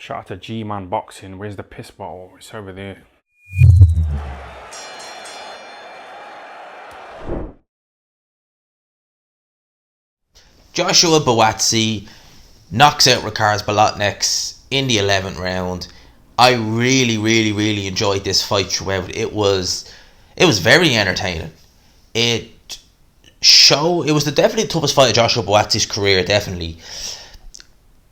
Shout out to G-Man Boxing. Where's the piss bottle? It's over there. Joshua Buastsi knocks out Ricards Bolotniks in the 11th round. I really enjoyed this fight throughout. It was very entertaining. It was definitely the toughest fight of Joshua Buatsi's career, definitely.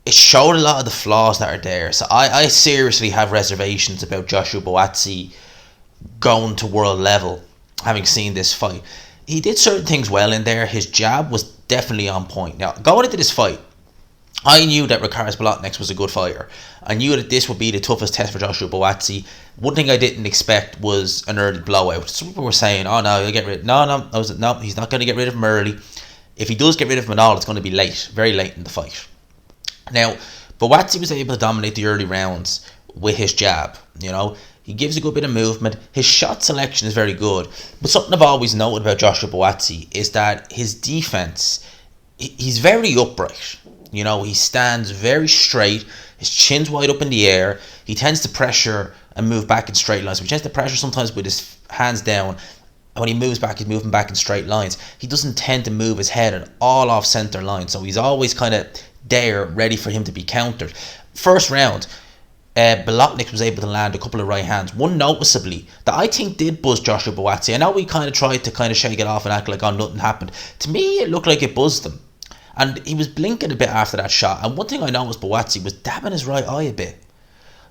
It showed a lot of the flaws that are there. So I seriously have reservations about Joshua Buastsi going to world level, having seen this fight. He did certain things well in there. His jab was definitely on point. Now, going into this fight, I knew that Ricards Bolotniks was a good fighter. I knew that this would be the toughest test for Joshua Buastsi. One thing I didn't expect was an early blowout. Some people were saying, "Oh no, he'll get rid." No. No, he's not going to get rid of him early. If he does get rid of him at all, it's going to be late, very late in the fight. Now, Buastsi was able to dominate the early rounds with his jab. He gives a good bit of movement. His shot selection is very good. But something I've always noted about Joshua Buastsi is that his defense, he's very upright. He stands very straight. His chin's wide up in the air. He tends to pressure and move back in straight lines. He tends to pressure sometimes with his hands down. And when he moves back, he's moving back in straight lines. He doesn't tend to move his head at all off center line. So he's always kind of there, ready for him to be countered. First round, Bolotniks was able to land a couple of right hands, one noticeably that I think did buzz Joshua Buastsi. I know we kind of tried to shake it off and act like nothing happened. To me, it looked like it buzzed him, and he was blinking a bit after that shot. And one thing I noticed, Buastsi was dabbing his right eye a bit.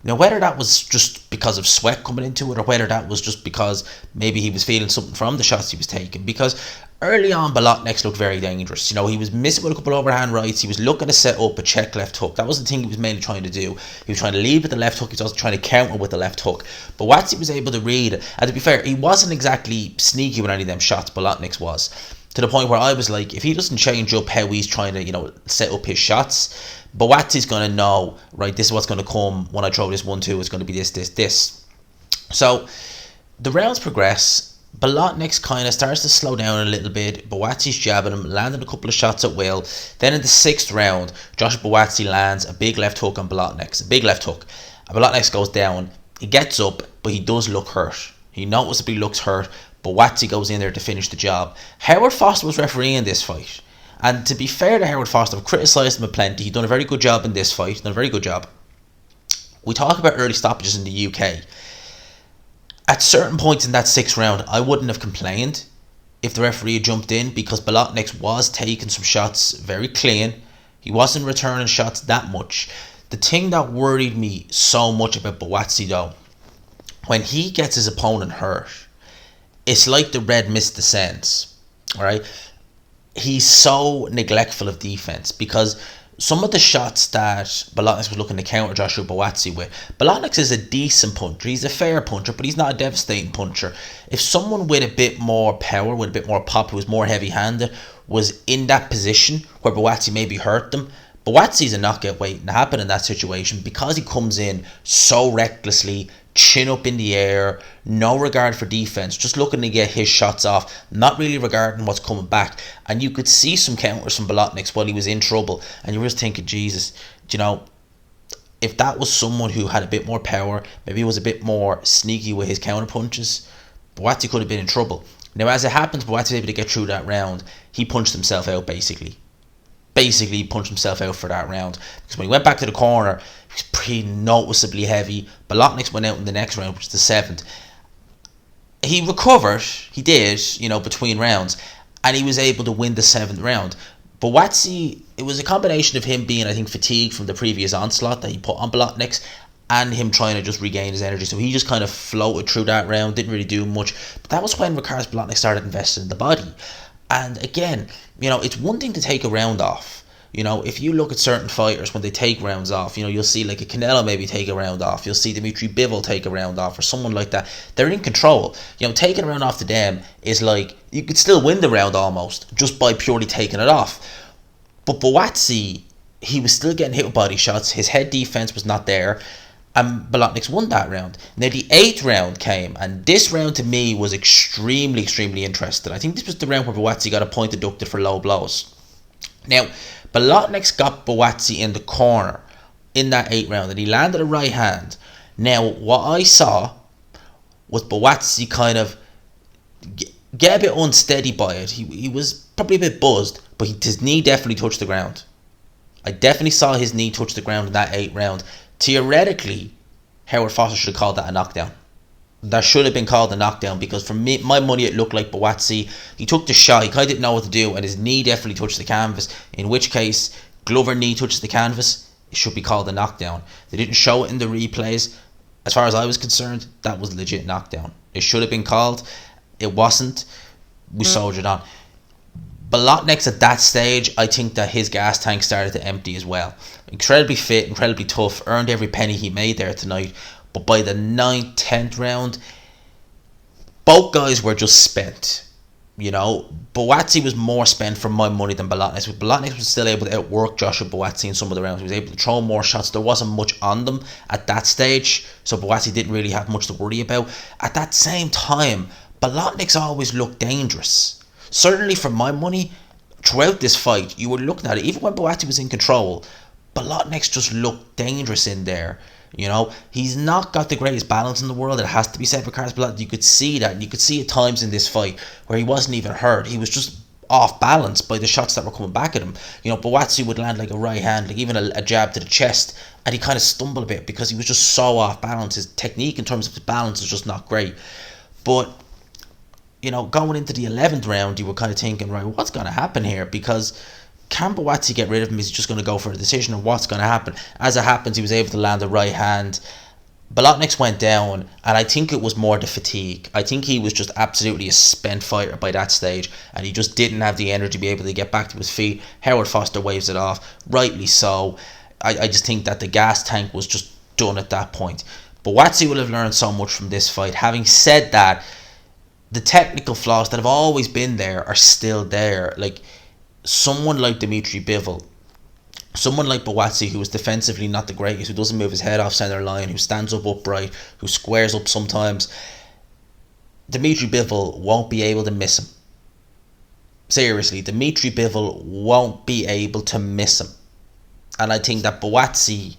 Now, whether that was just because of sweat coming into it, or whether that was just because maybe he was feeling something from the shots he was taking, because early on, Bolotniks looked very dangerous. He was missing with a couple of overhand rights. He was looking to set up a check left hook. That was the thing he was mainly trying to do. He was trying to lead with the left hook. He was also trying to counter with the left hook. But Buastsi was able to read it. And to be fair, he wasn't exactly sneaky with any of them shots, Bolotniks was. To the point where I was like, if he doesn't change up how he's trying to, set up his shots, Buatsi's going to know, right, this is what's going to come when I throw this 1-2. It's going to be this. So the rounds progress. Bolotniks kind of starts to slow down a little bit. Buatsi's jabbing him, landing a couple of shots at will. Then in the 6th round, Joshua Buastsi lands a big left hook on Bolotniks. A big left hook. And Bolotniks goes down. He gets up, but he does look hurt. He noticeably looks hurt. Buastsi goes in there to finish the job. Howard Foster was refereeing this fight. And to be fair to Howard Foster, I've criticised him a plenty. He's done a very good job in this fight. He's done a very good job. We talk about early stoppages in the UK. At certain points in that 6th round, I wouldn't have complained if the referee had jumped in, because Bolotniks was taking some shots very clean. He wasn't returning shots that much. The thing that worried me so much about Buastsi, though, when he gets his opponent hurt, it's like the red mist descends. Alright? He's so neglectful of defense, because some of the shots that Bolotniks was looking to counter Joshua Buastsi with, Bolotniks is a decent puncher. He's a fair puncher, but he's not a devastating puncher. If someone with a bit more power, with a bit more pop, who was more heavy-handed, was in that position where Buastsi maybe hurt them, Buatsi's a knockout waiting to happen in that situation, because he comes in so recklessly, chin up in the air, no regard for defense, just looking to get his shots off, not really regarding what's coming back. And you could see some counters from Bolotniks while he was in trouble, and you were just thinking, Jesus, if that was someone who had a bit more power, maybe was a bit more sneaky with his counter punches, Buastsi could have been in trouble. Now, as it happens, Buastsi was able to get through that round. He punched himself out, basically punched himself out for that round, because when he went back to the corner, he was pretty noticeably heavy. Bolotniks went out in the next round, which is the 7th. He recovered, he did, between rounds, and he was able to win the 7th round. But Buastsi, it was a combination of him being, I think, fatigued from the previous onslaught that he put on Bolotniks, and him trying to just regain his energy. So he just kind of floated through that round, didn't really do much. But that was when Ricards Bolotniks started investing in the body. And again, it's one thing to take a round off. If you look at certain fighters when they take rounds off, you'll see like a Canelo maybe take a round off. You'll see Dimitri Bivol take a round off, or someone like that. They're in control. Taking a round off to them is like, you could still win the round almost just by purely taking it off. But Buastsi, he was still getting hit with body shots. His head defense was not there. And Bolotniks won that round. Now the 8th round came, and this round to me was extremely interesting. I think this was the round where Buastsi got a point deducted for low blows. Now, Bolotniks got Buastsi in the corner in that 8th round, and he landed a right hand. Now, what I saw was Buastsi kind of get a bit unsteady by it. He was probably a bit buzzed, but his knee definitely touched the ground. I definitely saw his knee touch the ground in that 8th round. Theoretically, Howard Foster should have called that a knockdown. That should have been called a knockdown, because for me, my money, it looked like Buastsi. He took the shot, he kind of didn't know what to do, and his knee definitely touched the canvas. In which case, Glover knee touches the canvas, it should be called a knockdown. They didn't show it in the replays. As far as I was concerned, that was a legit knockdown. It should have been called. It wasn't. We soldiered on. Bolotniks at that stage, I think that his gas tank started to empty as well. Incredibly fit, incredibly tough, earned every penny he made there tonight. But by the 9th, 10th round, both guys were just spent. You know, Buastsi was more spent for my money than Bolotniks. But Bolotniks was still able to outwork Joshua Buastsi in some of the rounds. He was able to throw more shots. There wasn't much on them at that stage, so Buastsi didn't really have much to worry about. At that same time, Bolotniks always looked dangerous. Certainly for my money, throughout this fight, you were looking at it, even when Buastsi was in control, Bolotniks just looked dangerous in there. You know, he's not got the greatest balance in the world. It has to be said for Ricards, but you could see that. And you could see at times in this fight where he wasn't even hurt. He was just off balance by the shots that were coming back at him. You know, Buastsi would land like a right hand, like even a jab to the chest, and he kind of stumbled a bit because he was just so off balance. His technique in terms of his balance is just not great. But, you know, going into the 11th round, you were kind of thinking, right, what's going to happen here? Because can Buastsi get rid of him? Is he just going to go for a decision, or what's going to happen? As it happens, he was able to land a right hand. Bolotniks went down, and I think it was more the fatigue. I think he was just absolutely a spent fighter by that stage, and he just didn't have the energy to be able to get back to his feet. Howard Foster waves it off, rightly so. I just think that the gas tank was just done at that point. Buastsi will have learned so much from this fight. Having said that, the technical flaws that have always been there are still there. Like, someone like Dimitri Bivol, someone like Buastsi, who is defensively not the greatest, who doesn't move his head off centre line, who stands up upright, who squares up sometimes, Dimitri Bivol won't be able to miss him. Seriously, Dimitri Bivol won't be able to miss him. And I think that Buastsi,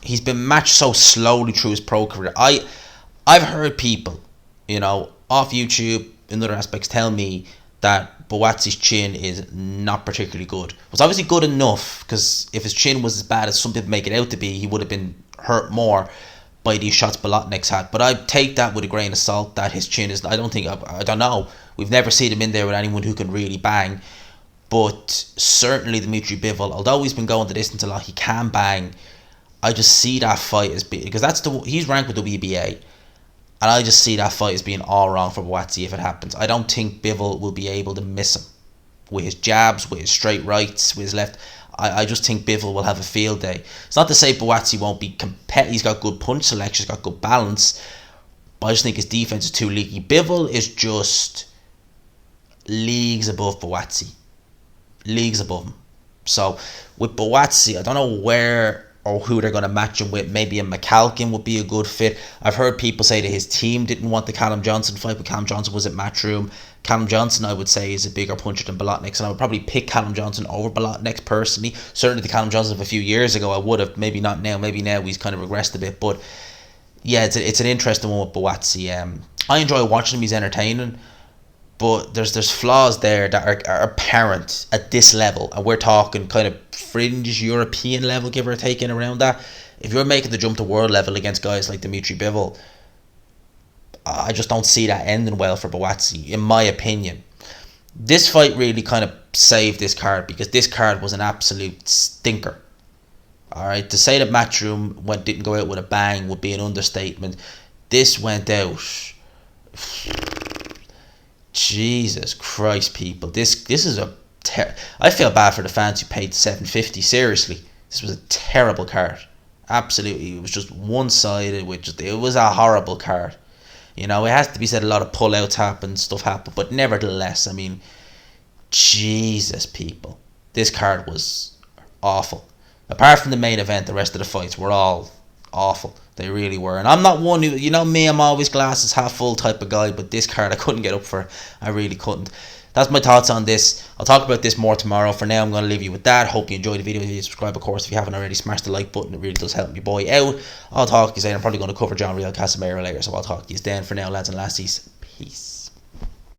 he's been matched so slowly through his pro career. I've heard people, you know, off YouTube, in other aspects, tell me that Buatsi's chin is not particularly good. It was obviously good enough, because if his chin was as bad as some people make it out to be, he would have been hurt more by these shots Bolotniks had. But I take that with a grain of salt, that his chin is, I don't know. We've never seen him in there with anyone who can really bang. But certainly Dimitri Bivol, although he's been going the distance a lot, he can bang. I just see that fight as being, because he's ranked with the WBA. And I just see that fight as being all wrong for Buastsi if it happens. I don't think Bivol will be able to miss him with his jabs, with his straight rights, with his left. I just think Bivol will have a field day. It's not to say Buastsi won't be competitive. He's got good punch selection, he's got good balance, but I just think his defense is too leaky. Bivol is just leagues above Buastsi. Leagues above him. So with Buastsi, I don't know where or who they're going to match him with. Maybe a McCalkin would be a good fit. I've heard people say that his team didn't want the Callum Johnson fight, but Callum Johnson was at Matchroom. Callum Johnson, I would say, is a bigger puncher than Bolotniks, and I would probably pick Callum Johnson over Bolotniks personally. Certainly the Callum Johnson of a few years ago, I would have. Maybe not now. Maybe now he's kind of regressed a bit. But yeah, it's an interesting one with Buastsi. I enjoy watching him. He's entertaining. But there's flaws there that are apparent at this level, and we're talking kind of fringe European level, give or take, in around that. If you're making the jump to world level against guys like Dimitri Bivol, I just don't see that ending well for Buastsi, in my opinion. This fight really kind of saved this card, because this card was an absolute stinker. Alright, to say that Matchroom didn't go out with a bang would be an understatement. This went out. Jesus Christ, people! This is I feel bad for the fans who paid $7.50. Seriously, this was a terrible card. Absolutely, it was just one-sided. It was a horrible card. You know, it has to be said, a lot of pullouts happened, stuff happened, but nevertheless, I mean, Jesus, people, this card was awful. Apart from the main event, the rest of the fights were all awful. They really were. And I'm not one who, me, I'm always glasses half full type of guy, but this card I couldn't get up for. I really couldn't. that's my thoughts on this. I'll talk about this more tomorrow. For now, I'm going to leave you with that. Hope you enjoyed the video. If you subscribe, of course, if you haven't already, smash the like button. It really does help me boy out. I'll talk to you then. I'm probably going to cover John Real Casemiro later, so I'll talk to you then. For now, lads and lassies, peace.